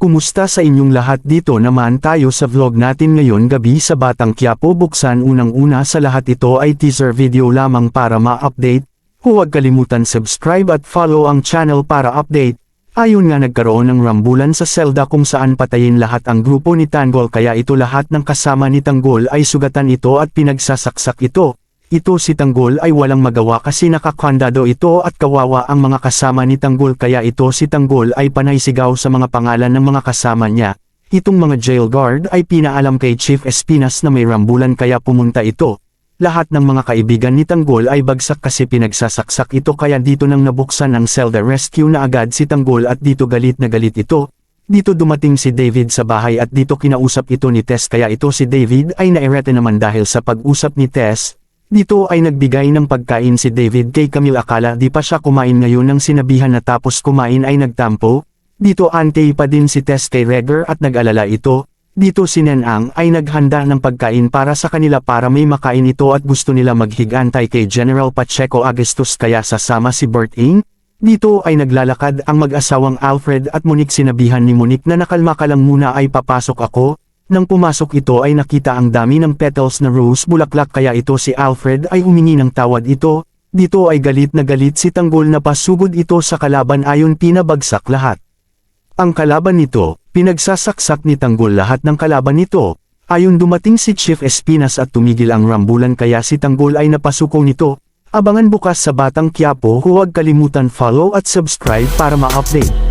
Kumusta sa inyong lahat? Dito naman tayo sa vlog natin ngayon gabi sa Batang Quiapo. Buksan unang-una sa lahat, ito ay teaser video lamang para ma-update. Huwag kalimutan subscribe at follow ang channel para update. Ayon nga, nagkaroon ng rambulan sa selda kung saan patayin lahat ang grupo ni Tanggol, kaya ito lahat ng kasama ni Tanggol ay sugatan ito at pinagsasaksak ito. Ito si Tanggol ay walang magawa kasi nakakandado ito at kawawa ang mga kasama ni Tanggol, kaya ito si Tanggol ay panay sigaw sa mga pangalan ng mga kasama niya. Itong mga jail guard ay pinaalam kay Chief Espinas na may rambulan kaya pumunta ito. Lahat ng mga kaibigan ni Tanggol ay bagsak kasi pinagsasaksak ito, kaya dito nang nabuksan ang selda, rescue na agad si Tanggol at dito galit na galit ito. Dito dumating si David sa bahay at dito kinausap ito ni Tess, kaya ito si David ay nairete naman dahil sa pag-usap ni Tess. Dito ay nagbigay ng pagkain si David kay Camille, akala di pa siya kumain ngayon nang sinabihan na tapos kumain ay nagtampo. Dito antay pa din si Tess kay Regger at nag-alala ito. Dito si Nenang ay naghanda ng pagkain para sa kanila para may makain ito at gusto nila maghigantay kay General Pacheco Augustus kaya sasama si Berting. Dito ay naglalakad ang mag-asawang Alfred at Monique. Sinabihan ni Monique na nakalma ka lang muna, ay papasok ako. Nang pumasok ito ay nakita ang dami ng petals na rose bulaklak, kaya ito si Alfred ay humingi ng tawad ito. Dito ay galit na galit si Tanggol na pasugod ito sa kalaban, ayon pinabagsak lahat. Ang kalaban nito, pinagsasaksak ni Tanggol lahat ng kalaban nito. Ayon dumating si Chief Espinas at tumigil ang rambulan kaya si Tanggol ay napasuko nito. Abangan bukas sa Batang Quiapo. Huwag kalimutan follow at subscribe para ma-update.